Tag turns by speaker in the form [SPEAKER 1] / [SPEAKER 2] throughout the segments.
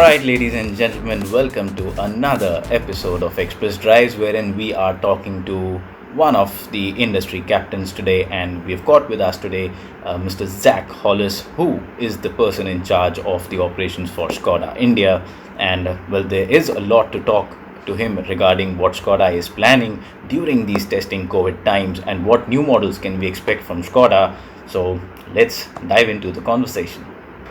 [SPEAKER 1] Alright, ladies and gentlemen, welcome to another episode of Express Drives, wherein we are talking to one of the industry captains today. And we've got with us today Mr. Zach Hollis, who is the person in charge of the operations for Skoda India. And well, there is a lot to talk to him regarding what Skoda is planning during these testing COVID times and what new models can we expect from Skoda. So let's dive into the conversation.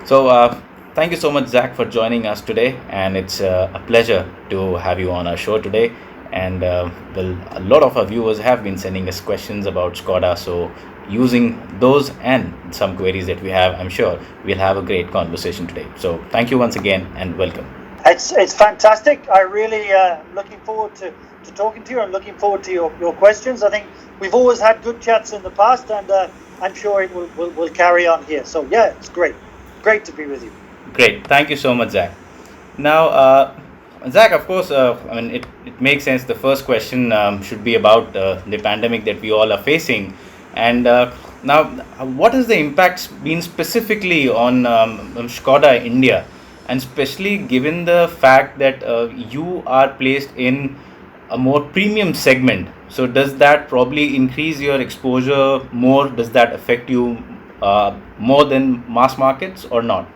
[SPEAKER 1] So, thank you so much, Zach, for joining us today, and it's a pleasure to have you on our show today. And well, a lot of our viewers have been sending us questions about Skoda, so using those and some queries that we have, I'm sure we'll have a great conversation today. So, thank you once again, and welcome.
[SPEAKER 2] It's fantastic. I really looking forward to talking to you. I'm looking forward to your questions. I think we've always had good chats in the past, and I'm sure it will carry on here. So yeah, it's great to be with you.
[SPEAKER 1] Great, thank you so much, Zach. Now, Zach, of course, it makes sense. The first question should be about the pandemic that we all are facing. And now, what has the impact been specifically on Skoda India? And especially given the fact that you are placed in a more premium segment. So, does that probably increase your exposure more? Does that affect you more than mass markets or not?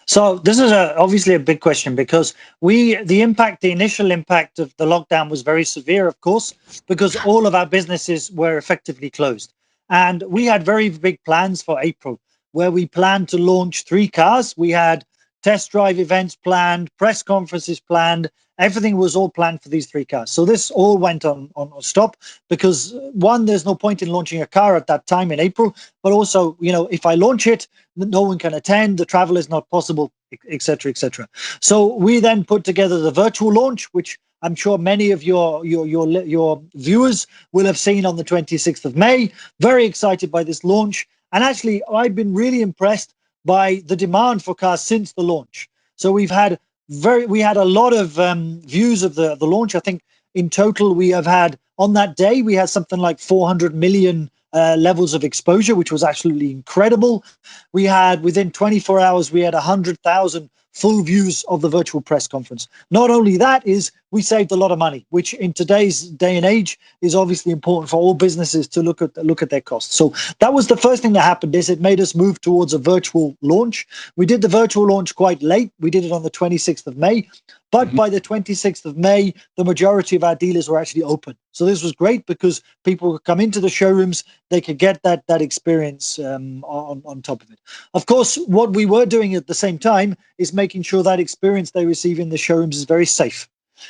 [SPEAKER 2] So this is obviously a big question because the initial impact of the lockdown was very severe, of course, because all of our businesses were effectively closed. And we had very big plans for April, where we planned to launch 3 cars. We had test drive events planned, press conferences planned. Everything was all planned for these 3 cars. So this all went on stop because one, there's no point in launching a car at that time in April. But also, if I launch it, no one can attend, the travel is not possible, etc., etc. So we then put together the virtual launch, which I'm sure many of your viewers will have seen on the 26th of May. Very excited by this launch. And actually, I've been really impressed by the demand for cars since the launch. So we had a lot of views of the launch. I think in total we have had on that day we had something like 400 million levels of exposure, which was absolutely incredible. We had within 24 hours we had 100,000 full views of the virtual press conference. Not only that is we saved a lot of money, which in today's day and age is obviously important for all businesses to look at their costs. So that was the first thing that happened is it made us move towards a virtual launch. We did the virtual launch quite late. We did it on the 26th of May. But by the 26th of May, the majority of our dealers were actually open. So this was great because people could come into the showrooms, they could get that experience on top of it. Of course, what we were doing at the same time is making sure that experience they receive in the showrooms is very safe.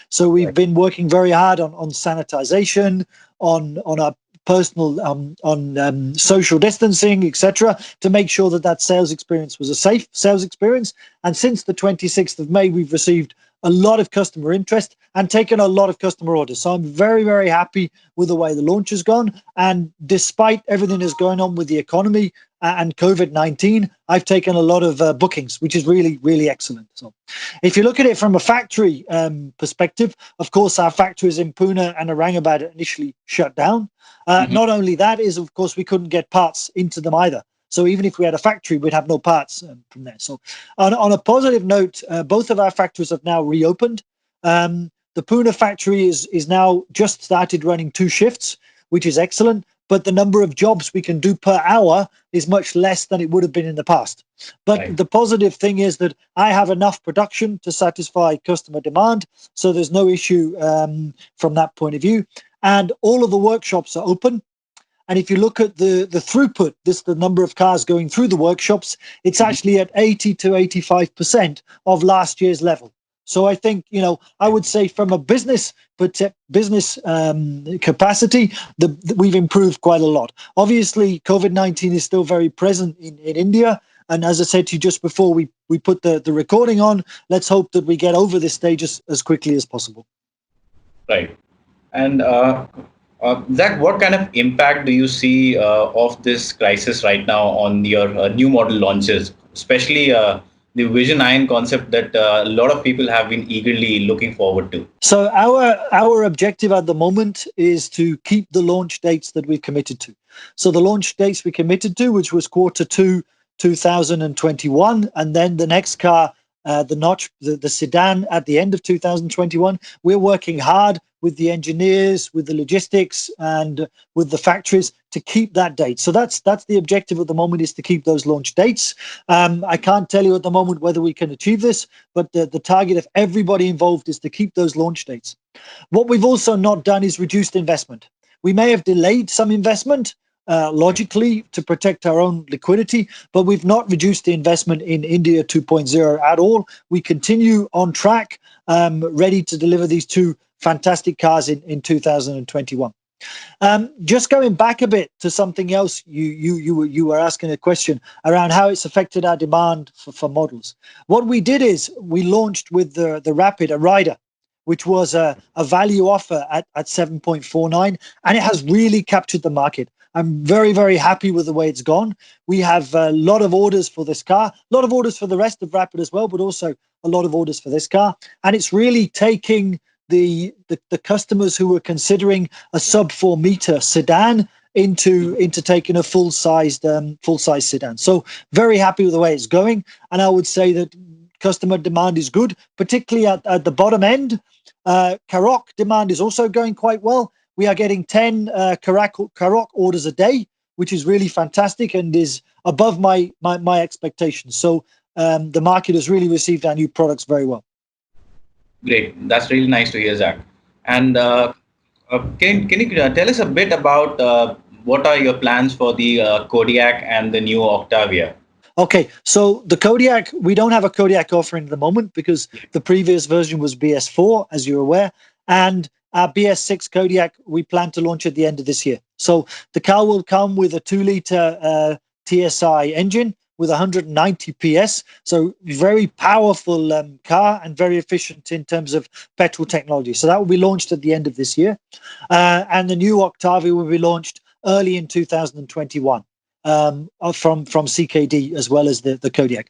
[SPEAKER 2] So we've been working very hard on sanitization, on our personal, on social distancing, etc., to make sure that sales experience was a safe sales experience. And since the 26th of May, we've received a lot of customer interest and taken a lot of customer orders. So I'm very, very happy with the way the launch has gone. And despite everything that's going on with the economy and COVID-19, I've taken a lot of bookings, which is really, really excellent. So if you look at it from a factory perspective, of course, our factories in Pune and Aurangabad initially shut down. Not only that is, of course, we couldn't get parts into them either. So even if we had a factory, we'd have no parts from there. So on a positive note, both of our factories have now reopened. The Pune factory is now just started running 2 shifts, which is excellent. But the number of jobs we can do per hour is much less than it would have been in the past. But the positive thing is that I have enough production to satisfy customer demand. So there's no issue from that point of view. And all of the workshops are open. And if you look at the throughput, the number of cars going through the workshops, it's actually at 80 to 85% of last year's level. So I think, I would say from a business capacity, we've improved quite a lot. Obviously, COVID-19 is still very present in India. And as I said to you just before we put the recording on, let's hope that we get over this stage as quickly as possible.
[SPEAKER 1] Right. And Zach, what kind of impact do you see of this crisis right now on your new model launches, especially the Vision Iron concept that a lot of people have been eagerly looking forward to?
[SPEAKER 2] So our objective at the moment is to keep the launch dates that we committed to. So the launch dates we committed to, which was Q2 2021, and then the next car the Notch, the sedan at the end of 2021. We're working hard with the engineers, with the logistics, and with the factories to keep that date. So that's the objective at the moment, is to keep those launch dates. I can't tell you at the moment whether we can achieve this, but the target of everybody involved is to keep those launch dates. What we've also not done is reduced investment. We may have delayed some investment, logically, to protect our own liquidity, but we've not reduced the investment in India 2.0 at all. We continue on track, ready to deliver these two fantastic cars in 2021. Just going back a bit to something else, you were asking a question around how it's affected our demand for models. What we did is we launched with the Rapid a rider, which was a value offer at 7.49, and it has really captured the market. I'm very, very happy with the way it's gone. We have a lot of orders for this car, a lot of orders for the rest of Rapid as well, but also a lot of orders for this car. And it's really taking the customers who were considering a sub 4 meter sedan into taking a full-sized sedan. So very happy with the way it's going. And I would say that customer demand is good, particularly at the bottom end. Karoq demand is also going quite well. We are getting 10 Karoq orders a day, which is really fantastic and is above my expectations. So the market has really received our new products very well.
[SPEAKER 1] Great. That's really nice to hear, Zach. And can you tell us a bit about what are your plans for the Kodiaq and the new Octavia?
[SPEAKER 2] Okay, so the Kodiaq, we don't have a Kodiaq offering at the moment because the previous version was BS4, as you're aware, and our BS6 Kodiaq we plan to launch at the end of this year. So the car will come with a 2-liter TSI engine with 190 PS, so very powerful car and very efficient in terms of petrol technology. So that will be launched at the end of this year, and the new Octavia will be launched early in 2021. From CKD as well as the Kodiaq.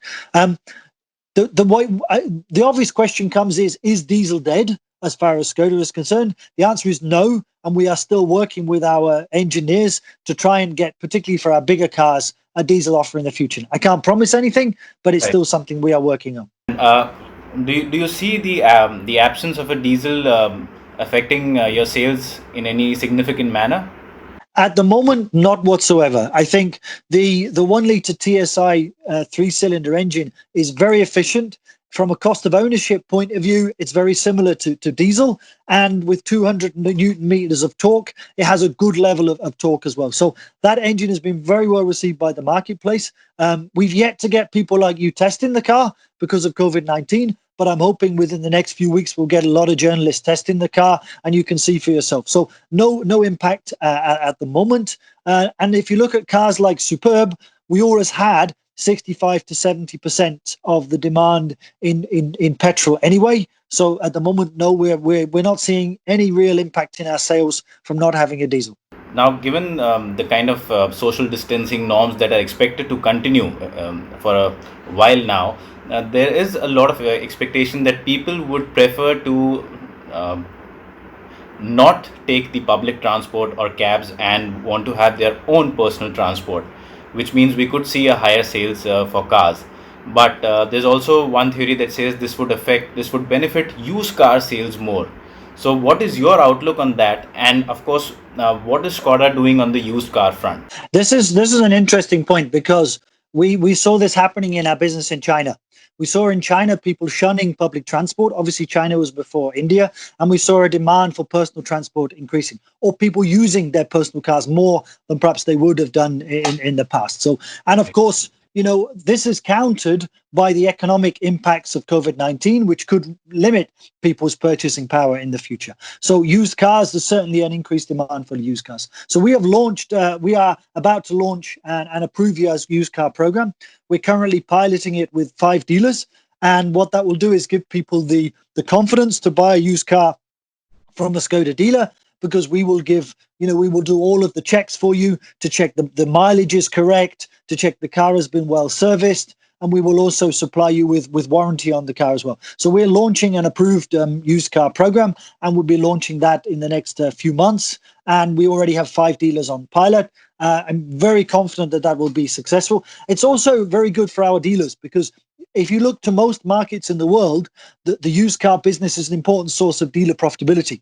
[SPEAKER 2] The obvious question comes is diesel dead as far as Skoda is concerned? The answer is no, and we are still working with our engineers to try and get, particularly for our bigger cars, a diesel offer in the future. I can't promise anything, but it's still something we are working on.
[SPEAKER 1] Do you see the absence of a diesel affecting your sales in any significant manner?
[SPEAKER 2] At the moment, not whatsoever. I think the 1-liter TSI 3-cylinder engine is very efficient. From a cost of ownership point of view, it's very similar to diesel. And with 200 Newton meters of torque, it has a good level of torque as well. So that engine has been very well received by the marketplace. We've yet to get people like you testing the car because of COVID-19. But I'm hoping within the next few weeks we'll get a lot of journalists testing the car, and you can see for yourself. So no impact at the moment. And if you look at cars like Superb, we always had 65 to 70% of the demand in petrol anyway. So at the moment, no, we're not seeing any real impact in our sales from not having a diesel.
[SPEAKER 1] Now, given the kind of social distancing norms that are expected to continue for a while now, there is a lot of expectation that people would prefer to not take the public transport or cabs and want to have their own personal transport, which means we could see a higher sales for cars. But there's also one theory that says this would benefit used car sales more. So what is your outlook on that? And of course, what is Skoda doing on the used car front?
[SPEAKER 2] This is an interesting point because we saw this happening in our business in China. We saw in China people shunning public transport. Obviously, China was before India, and we saw a demand for personal transport increasing, or people using their personal cars more than perhaps they would have done in the past. So, and of course, this is countered by the economic impacts of COVID-19, which could limit people's purchasing power in the future. So used cars, there's certainly an increased demand for used cars. So we are about to launch an Approvia used car program. We're currently piloting it with 5 dealers. And what that will do is give people the confidence to buy a used car from a Skoda dealer, because we will do all of the checks for you to check the mileage is correct, to check the car has been well serviced, and we will also supply you with warranty on the car as well. So we're launching an approved used car program, and we'll be launching that in the next few months. And we already have 5 dealers on pilot. I'm very confident that will be successful. It's also very good for our dealers because if you look to most markets in the world, the used car business is an important source of dealer profitability.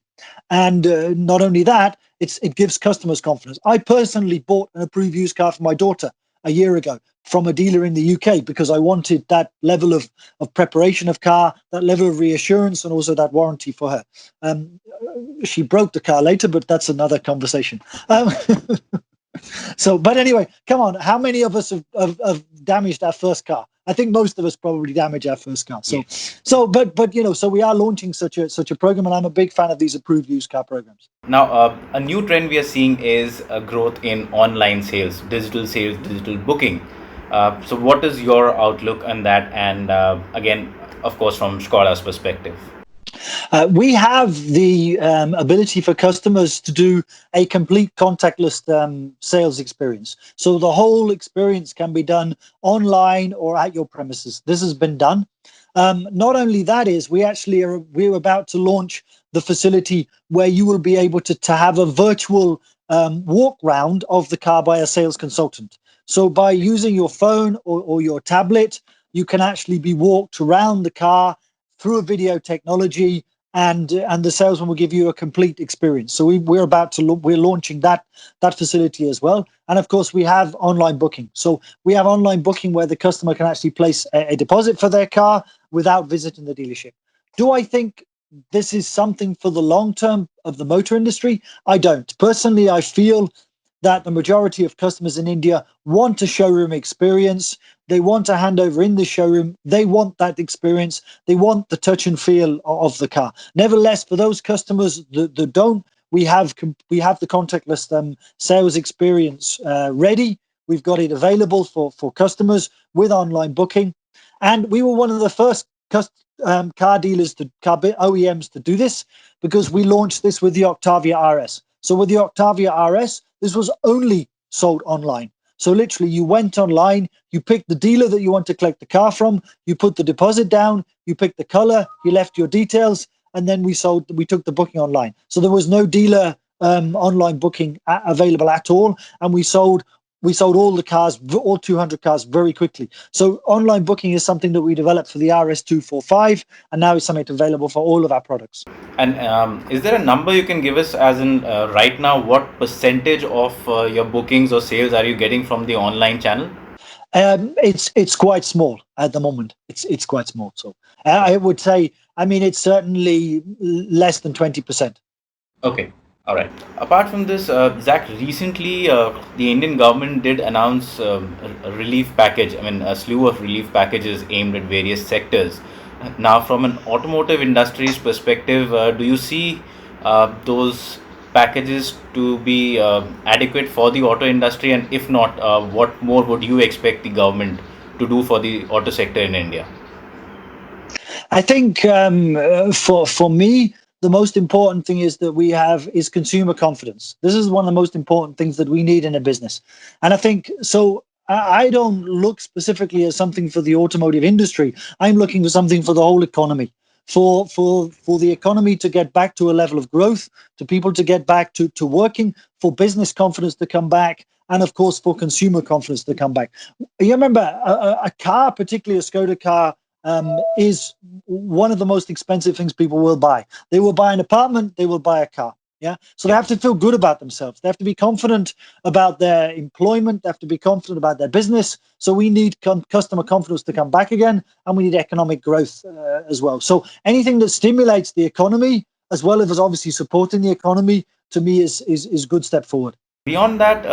[SPEAKER 2] And not only that, it gives customers confidence. I personally bought an approved used car for my daughter a year ago from a dealer in the UK because I wanted that level of preparation of car, that level of reassurance, and also that warranty for her. She broke the car later, but that's another conversation. So, but anyway, come on. How many of us have damaged our first car? I think most of us probably damage our first car. So, but so we are launching such a program, and I'm a big fan of these approved used car programs.
[SPEAKER 1] Now, a new trend we are seeing is a growth in online sales, digital booking. So, what is your outlook on that? And again, of course, from Skoda's perspective.
[SPEAKER 2] We have the ability for customers to do a complete contactless sales experience. So the whole experience can be done online or at your premises. This has been done. Not only that is, we're about to launch the facility where you will be able to have a virtual walk round of the car by a sales consultant. So by using your phone or your tablet, you can actually be walked around the car through a video technology, and the salesman will give you a complete experience. So we're launching that facility as well, and of course we have online booking. So we have online booking where the customer can actually place a deposit for their car without visiting the dealership. Do I think this is something for the long term of the motor industry? I don't. Personally, I feel that the majority of customers in India want a showroom experience. They want a handover in the showroom. They want that experience. They want the touch and feel of the car. Nevertheless, for those customers that don't, we have the contactless sales experience ready. We've got it available for customers with online booking. And we were one of the first car OEMs to do this because we launched this with the Octavia RS. So with the Octavia RS, this was only sold online. So literally you went online, you picked the dealer that you want to collect the car from, you put the deposit down, you picked the color, you left your details, and then we took the booking online. So there was no dealer online booking available at all. And we sold all the cars, all 200 cars very quickly. So online booking is something that we developed for the RS245, and now it's something available for all of our products.
[SPEAKER 1] And is there a number you can give us, as in right now, what percentage of your bookings or sales are you getting from the online channel?
[SPEAKER 2] It's quite small at the moment. It's quite small. So I would say, it's certainly less than 20%.
[SPEAKER 1] Okay. All right. Apart from this, Zach, recently the Indian government did announce a relief package. A slew of relief packages aimed at various sectors. Now, from an automotive industry's perspective, do you see those packages to be adequate for the auto industry? And if not, what more would you expect the government to do for the auto sector in India?
[SPEAKER 2] I think for me, the most important thing is that we have is consumer confidence. This is one of the most important things that we need in a business. And I think so. I don't look specifically at something for the automotive industry. I'm looking for something for the whole economy, for the economy to get back to a level of growth, to people to get back to working, for business confidence to come back, and of course for consumer confidence to come back. You remember a car, particularly a Skoda car, is one of the most expensive things people will buy. They will buy an apartment, they will buy a car. Yeah. So they have to feel good about themselves. They have to be confident about their employment. They have to be confident about their business. So we need customer confidence to come back again, and we need economic growth as well. So anything that stimulates the economy, as well as obviously supporting the economy, to me is a good step forward.
[SPEAKER 1] Beyond that,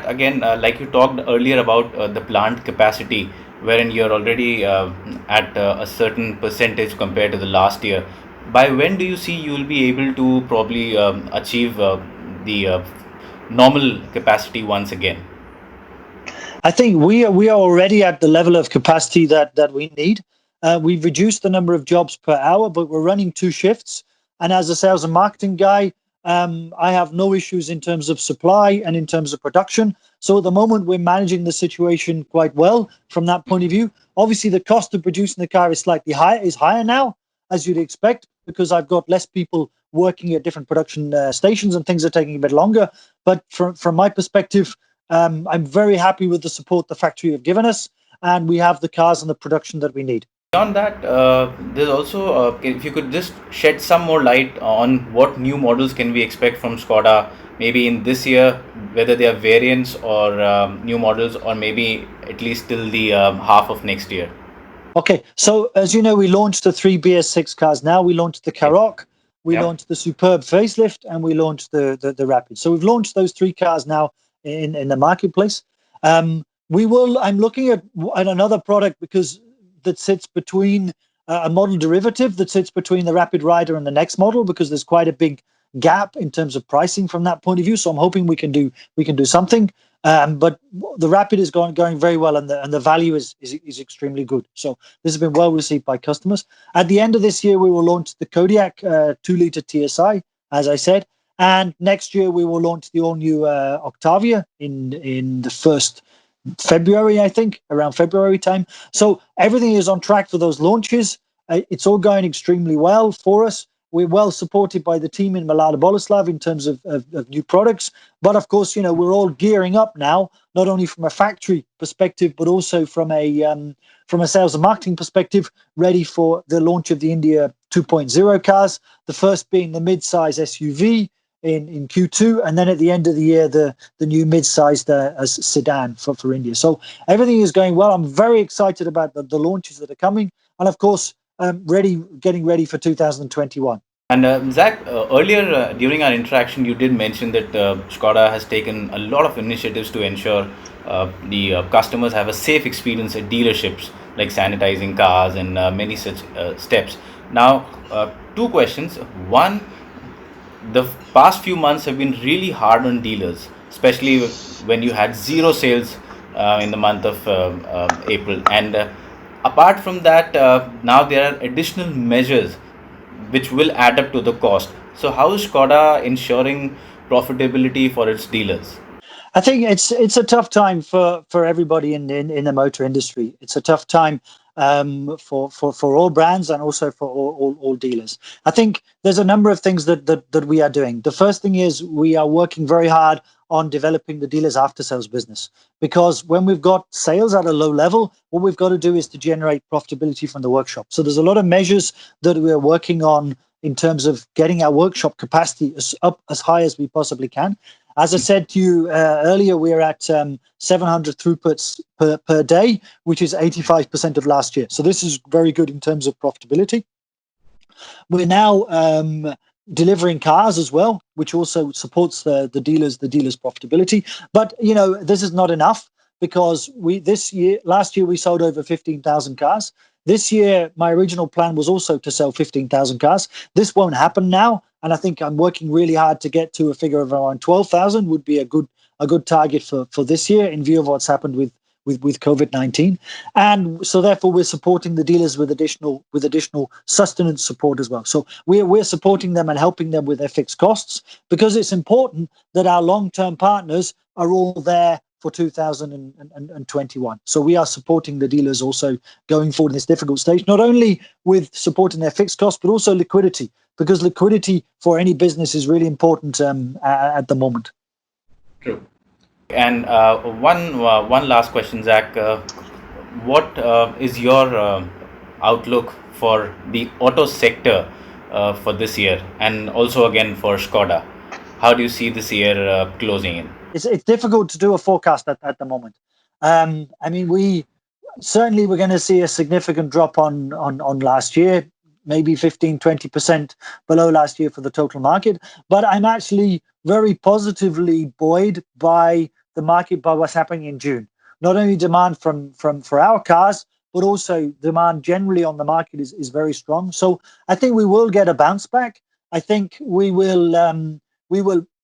[SPEAKER 1] again, like you talked earlier about the plant capacity, wherein you're already at a certain percentage compared to the last year. By when do you see you will be able to probably achieve the normal capacity once again?
[SPEAKER 2] I think we are already at the level of capacity that we need. We've reduced the number of jobs per hour, but we're running 2 shifts. And as a sales and marketing guy, I have no issues in terms of supply and in terms of production. So at the moment, we're managing the situation quite well from that point of view. Obviously, the cost of producing the car is slightly higher now, as you'd expect, because I've got less people working at different production stations and things are taking a bit longer. But from my perspective, I'm very happy with the support the factory have given us. and we have the cars and the production that we need.
[SPEAKER 1] Beyond that, there's also, if you could just shed some more light on what new models can we expect from Skoda, maybe in this year, whether they are variants or new models, or maybe at least till the half of next year.
[SPEAKER 2] Okay, so as you know, we launched the three BS6 cars. Now we launched the Karoq, we
[SPEAKER 1] Yep.
[SPEAKER 2] launched the Superb facelift, and we launched the Rapid. So we've launched those three cars now in the marketplace. We will. I'm looking at another product because that sits between a model derivative that sits between the Rapid Rider and the next model, because there's quite a big gap in terms of pricing from that point of view. So I'm hoping we can do something. But the Rapid is going very well, and the value is extremely good. So this has been well received by customers. At the end of this year, we will launch the Kodiaq 2-liter TSI, as I said, and next year we will launch the all-new Octavia in the first February, I think, around February time. So everything is on track for those launches. It's all going extremely well for us. We're well supported by the team in Mlada Boleslav in terms of new products. But of course, we're all gearing up now, not only from a factory perspective, but also from a sales and marketing perspective, ready for the launch of the India 2.0 cars. The first being the mid-size SUV in Q2, and then at the end of the year, the new mid-sized sedan for India. So everything is going well. I'm very excited about the launches that are coming, and of course, getting ready for 2021.
[SPEAKER 1] And Zach, earlier during our interaction, you did mention that Skoda has taken a lot of initiatives to ensure the customers have a safe experience at dealerships, like sanitizing cars and many such steps. Now, two questions. One, the past few months have been really hard on dealers, especially when you had zero sales in the month of April. And apart from that, now there are additional measures which will add up to the cost. So how is Skoda ensuring profitability for its dealers?
[SPEAKER 2] I think it's a tough time for everybody in the motor industry. It's a tough time for all brands and also for all dealers. I think there's a number of things that we are doing. The first thing is we are working very hard on developing the dealers after sales business, because when we've got sales at a low level, what we've got to do is to generate profitability from the workshop. So there's a lot of measures that we're working on in terms of getting our workshop capacity up as high as we possibly can. As I said to you earlier, we're at 700 throughputs per day, which is 85% of last year. So this is very good in terms of profitability. We're now delivering cars as well, which also supports the dealers' profitability. But this is not enough, because last year we sold over 15,000 cars. This year, my original plan was also to sell 15,000 cars. This won't happen now, and I think I'm working really hard to get to a figure of around 12,000 would be a good target for this year, in view of what's happened with COVID-19. And so therefore we're supporting the dealers with additional sustenance support as well. So we're supporting them and helping them with their fixed costs, because it's important that our long-term partners are all there for 2021. So we are supporting the dealers also going forward in this difficult stage, not only with supporting their fixed costs, but also liquidity, because liquidity for any business is really important at the moment.
[SPEAKER 1] True. And one last question, Zach. What is your outlook for the auto sector for this year, and also again for Skoda? How do you see this year closing in?
[SPEAKER 2] It's difficult to do a forecast at the moment. I mean, we're going to see a significant drop on last year, maybe 15-20% below last year for the total market. But I'm actually very positively buoyed by the market, by what's happening in June. Not only demand for our cars, but also demand generally on the market is very strong. So I think we will get a bounce back. I think we will,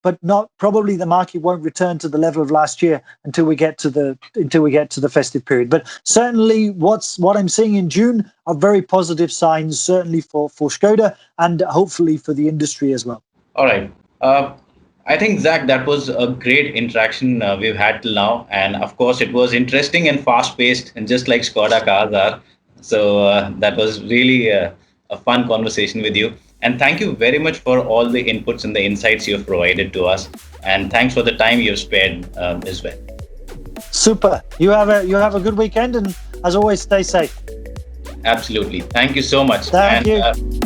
[SPEAKER 2] but not probably the market won't return to the level of last year until we get to the festive period. But certainly, what I'm seeing in June are very positive signs, certainly for Skoda and hopefully for the industry as well.
[SPEAKER 1] All right. I think, Zach, that was a great interaction we've had till now. And of course, it was interesting and fast-paced, and just like Skoda cars are. So that was really a fun conversation with you. And thank you very much for all the inputs and the insights you've provided to us. And thanks for the time you've spared as well.
[SPEAKER 2] Super. You have a good weekend, and As always, stay safe.
[SPEAKER 1] Absolutely. Thank you so much.
[SPEAKER 2] Thank
[SPEAKER 1] And
[SPEAKER 2] you.